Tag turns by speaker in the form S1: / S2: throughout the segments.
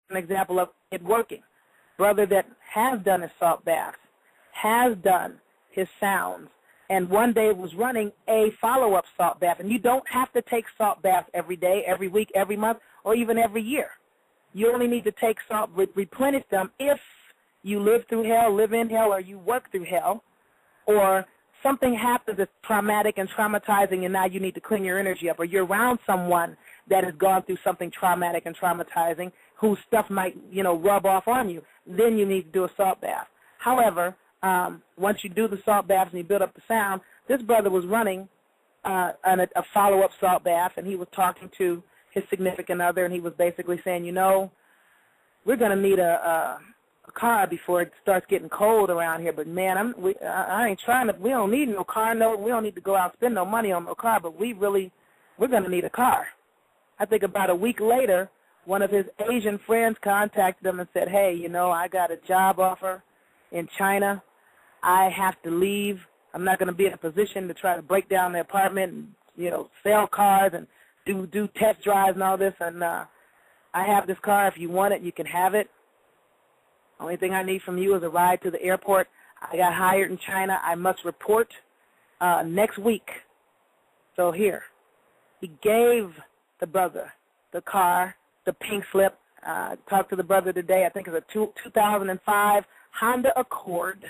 S1: an example of it working. Brother that has done his salt baths, has done his sounds, and one day was running a follow-up salt bath. And you don't have to take salt baths every day, every week, every month, or even every year. You only need to take salt, replenish them if you live through hell, live in hell, or you work through hell, or something happens that's traumatic and traumatizing, and now you need to clean your energy up, or you're around someone that has gone through something traumatic and traumatizing whose stuff might, rub off on you, then you need to do a salt bath. However, once you do the salt baths and you build up the sound, this brother was running a follow-up salt bath, and he was talking to his significant other, and he was basically saying, we're going to need a car before it starts getting cold around here, but man, I ain't trying to, we don't need no car, we don't need to go out and spend no money on no car, but we're going to need a car. I think about a week later, one of his Asian friends contacted him and said, hey, I got a job offer in China. I have to leave. I'm not going to be in a position to try to break down the apartment and, sell cars and do test drives and all this, and I have this car. If you want it, you can have it. Only thing I need from you is a ride to the airport. I got hired in China. I must report next week. So here, he gave the brother the car, the pink slip. Talked to the brother today. I think it's a 2005 Honda Accord.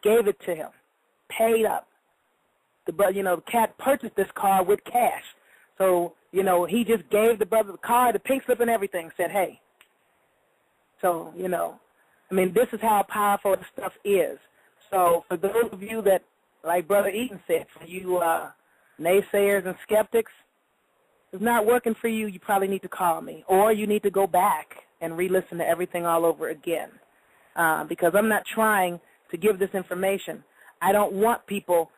S1: Gave it to him, paid up. The cat purchased this car with cash. So, he just gave the brother the car, the pink slip and everything, said, hey. So, this is how powerful this stuff is. So for those of you that, like Brother Eaton said, for you naysayers and skeptics, if it's not working for you, you probably need to call me. Or you need to go back and re-listen to everything all over again. Because I'm not trying to give this information. I don't want people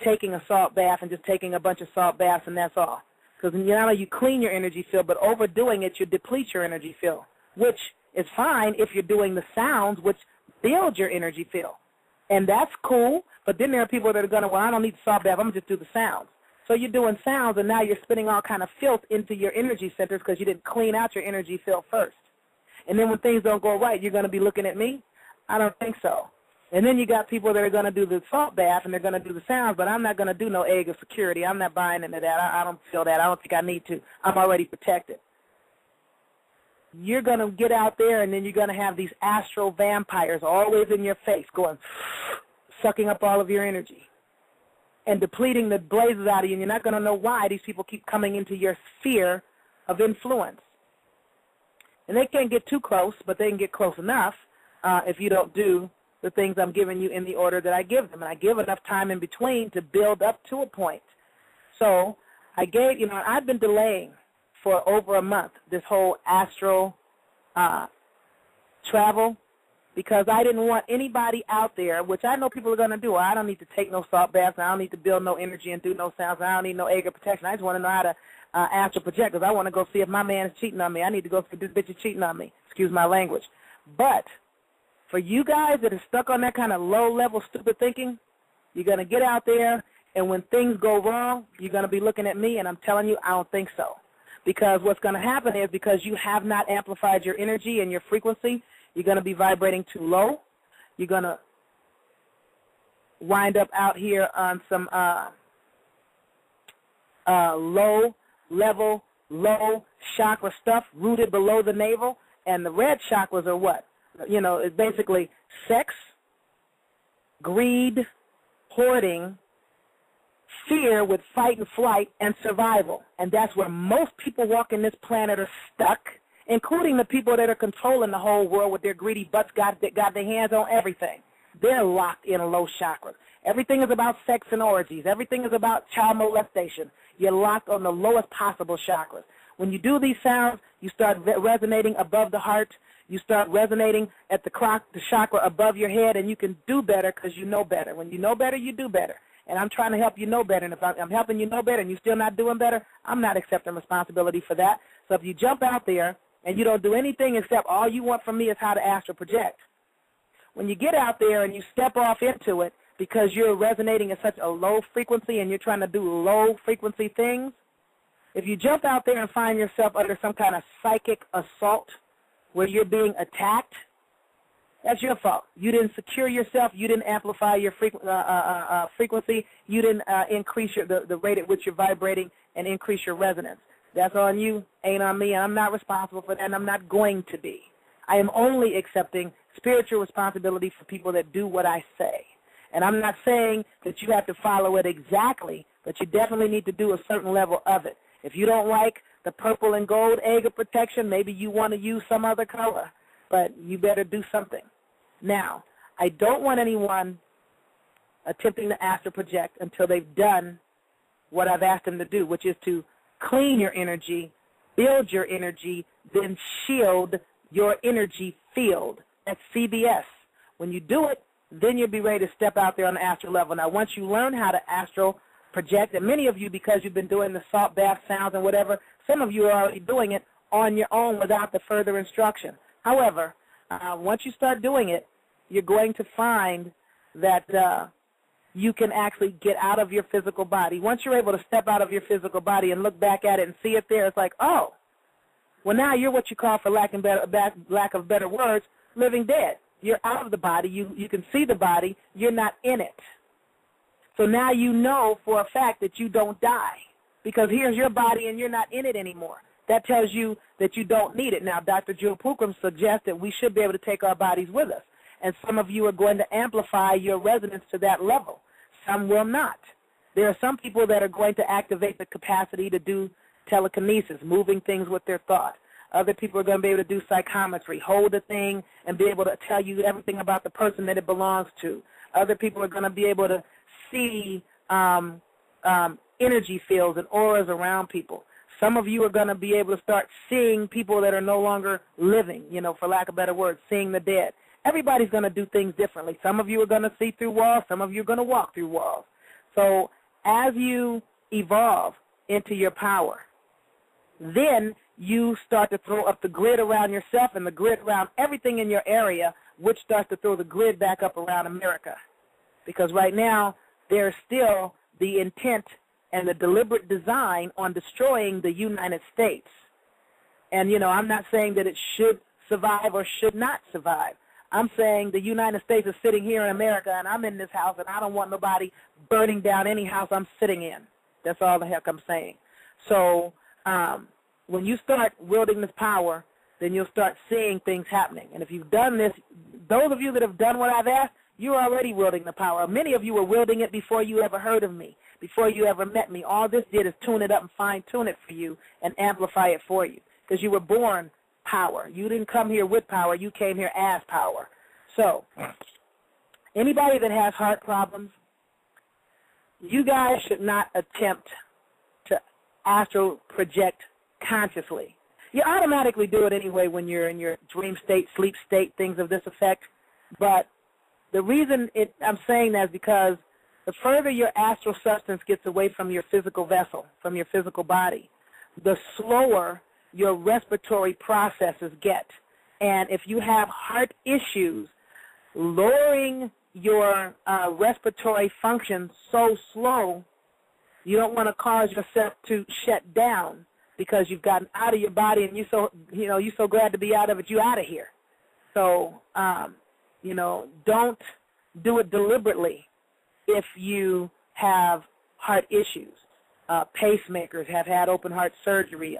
S1: taking a salt bath and just taking a bunch of salt baths and that's all. Because not only you clean your energy field, but overdoing it, you deplete your energy field, which is fine if you're doing the sounds, which build your energy field. And that's cool, but then there are people that are going to, I don't need the salt bath, I'm going to just do the sounds. So you're doing sounds, and now you're spitting all kind of filth into your energy centers because you didn't clean out your energy field first. And then when things don't go right, you're going to be looking at me? I don't think so. And then you got people that are going to do the salt bath, and they're going to do the sounds, but I'm not going to do no egg of security. I'm not buying into that. I don't feel that. I don't think I need to. I'm already protected. You're going to get out there, and then you're going to have these astral vampires always in your face going, sucking up all of your energy and depleting the blazes out of you, and you're not going to know why these people keep coming into your sphere of influence. And they can't get too close, but they can get close enough if you don't do the things I'm giving you in the order that I give them. And I give enough time in between to build up to a point. So I gave, I've been delaying for over a month this whole astral travel because I didn't want anybody out there, which I know people are going to do. I don't need to take no salt baths. I don't need to build no energy and do no sounds. I don't need no egg of protection. I just want to know how to astral project because I want to go see if my man is cheating on me. I need to go see if this bitch is cheating on me. Excuse my language. But for you guys that are stuck on that kind of low-level stupid thinking, you're going to get out there, and when things go wrong, you're going to be looking at me, and I'm telling you, I don't think so. Because what's going to happen is because you have not amplified your energy and your frequency, you're going to be vibrating too low. You're going to wind up out here on some low-level, low chakra stuff rooted below the navel, and the red chakras are what? It's basically sex, greed, hoarding, fear with fight and flight, and survival. And that's where most people walking this planet are stuck, including the people that are controlling the whole world with their greedy butts got their hands on everything. They're locked in low chakras. Everything is about sex and orgies. Everything is about child molestation. You're locked on the lowest possible chakras. When you do these sounds, you start resonating above the heart. You start resonating at the chakra above your head, and you can do better because you know better. When you know better, you do better. And I'm trying to help you know better. And if I'm helping you know better and you're still not doing better, I'm not accepting responsibility for that. So if you jump out there and you don't do anything except all you want from me is how to astral project, when you get out there and you step off into it because you're resonating at such a low frequency and you're trying to do low-frequency things, if you jump out there and find yourself under some kind of psychic assault where you're being attacked, that's your fault. You didn't secure yourself. You didn't amplify your frequency. You didn't increase the rate at which you're vibrating and increase your resonance. That's on you, ain't on me. I'm not responsible for that, and I'm not going to be. I am only accepting spiritual responsibility for people that do what I say. And I'm not saying that you have to follow it exactly, but you definitely need to do a certain level of it. If you don't like the purple and gold egg of protection, maybe you want to use some other color, but you better do something. Now, I don't want anyone attempting to astral project until they've done what I've asked them to do, which is to clean your energy, build your energy, then shield your energy field. That's CBS. When you do it, then you'll be ready to step out there on the astral level. Now, once you learn how to astral project, and many of you, because you've been doing the salt bath sounds and whatever, some of you are already doing it on your own without the further instruction. However, once you start doing it, you're going to find that you can actually get out of your physical body. Once you're able to step out of your physical body and look back at it and see it there, it's like, oh, well, now you're what you call, for lack of better words, living dead. You're out of the body. You can see the body. You're not in it. So now you know for a fact that you don't die, because here's your body and you're not in it anymore. That tells you that you don't need it. Now, Dr. Jewel Pookrum suggests that we should be able to take our bodies with us, and some of you are going to amplify your resonance to that level. Some will not. There are some people that are going to activate the capacity to do telekinesis, moving things with their thought. Other people are going to be able to do psychometry, hold a thing and be able to tell you everything about the person that it belongs to. Other people are going to be able to see energy fields and auras around people. Some of you are going to be able to start seeing people that are no longer living, for lack of better words, seeing the dead. Everybody's going to do things differently. Some of you are going to see through walls. Some of you are going to walk through walls. So as you evolve into your power, then you start to throw up the grid around yourself and the grid around everything in your area, which starts to throw the grid back up around America. Because right now, there's still the intent and the deliberate design on destroying the United States. And, I'm not saying that it should survive or should not survive. I'm saying the United States is sitting here in America, and I'm in this house, and I don't want nobody burning down any house I'm sitting in. That's all the heck I'm saying. So when you start wielding this power, then you'll start seeing things happening. And if you've done this, those of you that have done what I've asked, you're already wielding the power. Many of you were wielding it before you ever heard of me, before you ever met me. All this did is tune it up and fine-tune it for you and amplify it for you, because you were born power. You didn't come here with power. You came here as power. So anybody that has heart problems, you guys should not attempt to astral project consciously. You automatically do it anyway when you're in your dream state, sleep state, things of this effect. But the reason I'm saying that is because the further your astral substance gets away from your physical vessel, from your physical body, the slower your respiratory processes get. And if you have heart issues, lowering your respiratory function so slow, you don't want to cause yourself to shut down because you've gotten out of your body and you're so glad to be out of it, you're out of here. So, don't do it deliberately if you have heart issues. Pacemakers have had open heart surgery.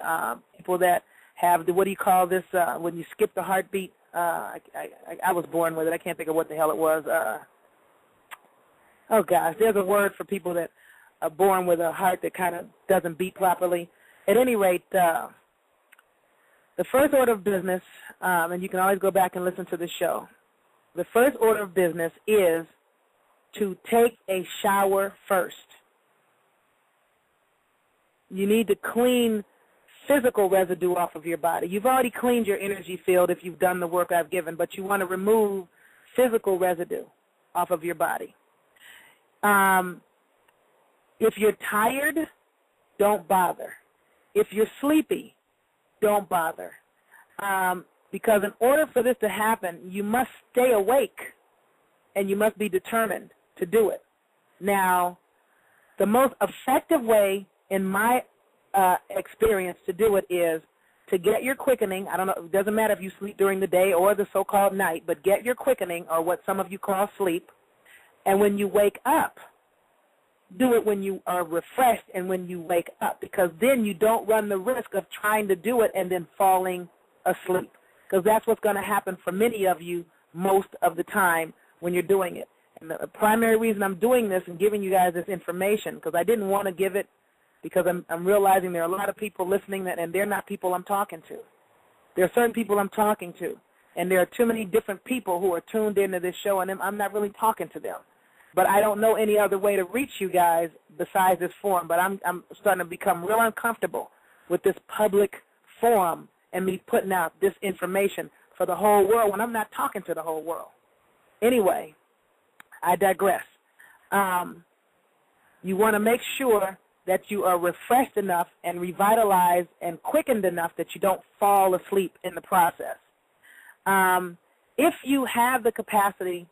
S1: People that have what do you call this, when you skip the heartbeat? I was born with it. I can't think of what the hell it was. Oh, gosh, there's a word for people that are born with a heart that kind of doesn't beat properly. At any rate, the first order of business, and you can always go back and listen to the show, the first order of business is to take a shower first. You need to clean physical residue off of your body. You've already cleaned your energy field if you've done the work I've given, but you want to remove physical residue off of your body. If you're tired, don't bother. If you're sleepy, don't bother. Because in order for this to happen, you must stay awake and you must be determined to do it. Now, the most effective way in my experience to do it is to get your quickening. I don't know, it doesn't matter if you sleep during the day or the so-called night, but get your quickening, or what some of you call sleep. And when you wake up, do it when you are refreshed and when you wake up, because then you don't run the risk of trying to do it and then falling asleep, because that's what's going to happen for many of you most of the time when you're doing it. And the primary reason I'm doing this and giving you guys this information, because I didn't want to give it, because I'm realizing there are a lot of people listening and they're not people I'm talking to. There are certain people I'm talking to, and there are too many different people who are tuned into this show, and I'm not really talking to them. But I don't know any other way to reach you guys besides this forum. But I'm starting to become real uncomfortable with this public forum and me putting out this information for the whole world when I'm not talking to the whole world. Anyway, I digress. You want to make sure that you are refreshed enough and revitalized and quickened enough that you don't fall asleep in the process. If you have the capacity,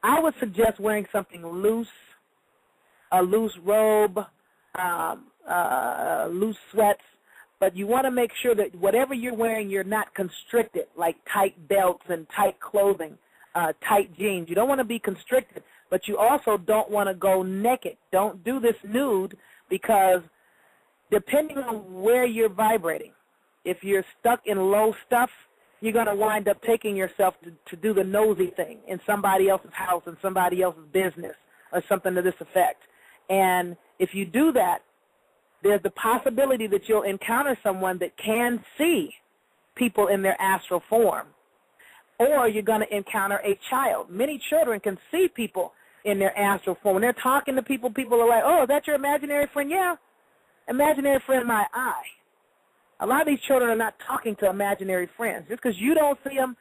S1: I would suggest wearing something loose, a loose robe, loose sweats, but you want to make sure that whatever you're wearing, you're not constricted, like tight belts and tight clothing, tight jeans. You don't want to be constricted, but you also don't want to go naked. Don't do this nude, because depending on where you're vibrating, if you're stuck in low stuff, you're going to wind up taking yourself to do the nosy thing in somebody else's house and somebody else's business or something to this effect. And if you do that, there's the possibility that you'll encounter someone that can see people in their astral form. Or you're going to encounter a child. Many children can see people in their astral form. When they're talking to people, people are like, oh, is that your imaginary friend? Yeah, imaginary friend, my eye. A lot of these children are not talking to imaginary friends. Just because you don't see them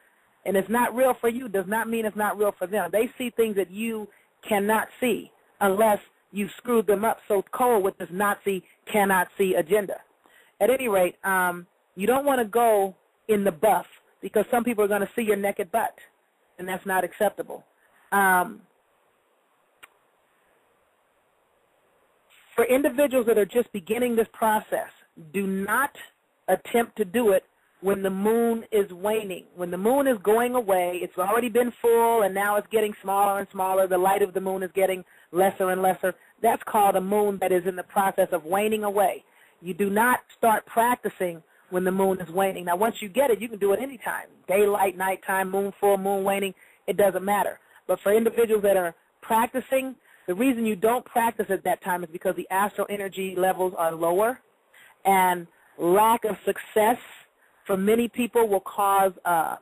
S1: and it's not real for you does not mean it's not real for them. They see things that you cannot see unless you screwed them up so cold with this Nazi cannot see agenda. At any rate, you don't want to go in the buff, because some people are going to see your naked butt, and that's not acceptable. For individuals that are just beginning this process, do not attempt to do it when the moon is waning. When the moon is going away, it's already been full, and now it's getting smaller and smaller. The light of the moon is getting lesser and lesser. That's called a moon that is in the process of waning away. You do not start practicing when the moon is waning. Now, once you get it, you can do it anytime. Daylight, nighttime, moon full, moon waning, it doesn't matter. But for individuals that are practicing, the reason you don't practice at that time is because the astral energy levels are lower, and lack of success for many people will cause, I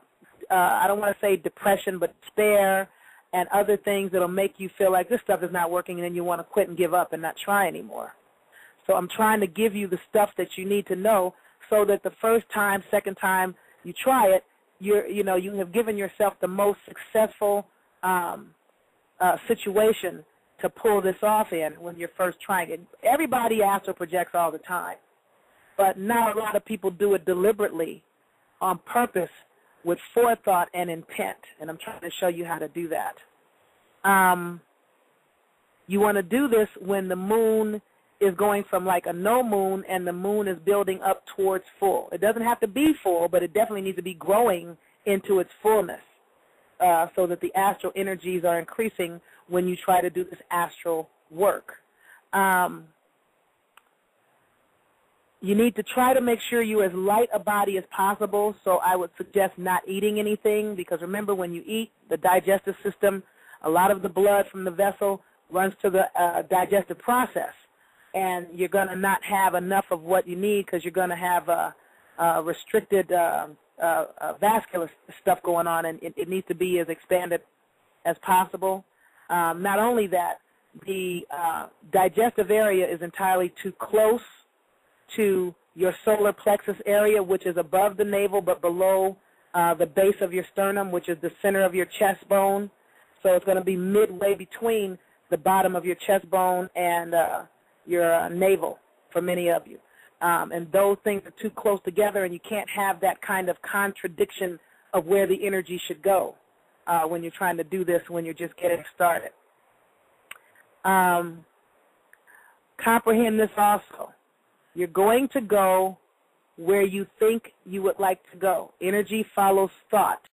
S1: don't want to say depression, but despair and other things that will make you feel like this stuff is not working, and then you want to quit and give up and not try anymore. So I'm trying to give you the stuff that you need to know so that the first time, second time you try it, you have given yourself the most successful situation to pull this off in when you're first trying it. Everybody astral projects all the time, but not a lot of people do it deliberately, on purpose, with forethought and intent, and I'm trying to show you how to do that. You want to do this when the moon is going from like a no moon and the moon is building up towards full. It doesn't have to be full, but it definitely needs to be growing into its fullness so that the astral energies are increasing when you try to do this astral work. You need to try to make sure you're as light a body as possible, so I would suggest not eating anything, because remember, when you eat, the digestive system, a lot of the blood from the vessel runs to the digestive process, and you're going to not have enough of what you need because you're going to have restricted vascular stuff going on, and it needs to be as expanded as possible. Not only that, the digestive area is entirely too close to your solar plexus area, which is above the navel but below the base of your sternum, which is the center of your chest bone. So it's going to be midway between the bottom of your chest bone and your navel for many of you. And those things are too close together, and you can't have that kind of contradiction of where the energy should go when you're trying to do this when you're just getting started. Comprehend this also. You're going to go where you think you would like to go. Energy follows thought.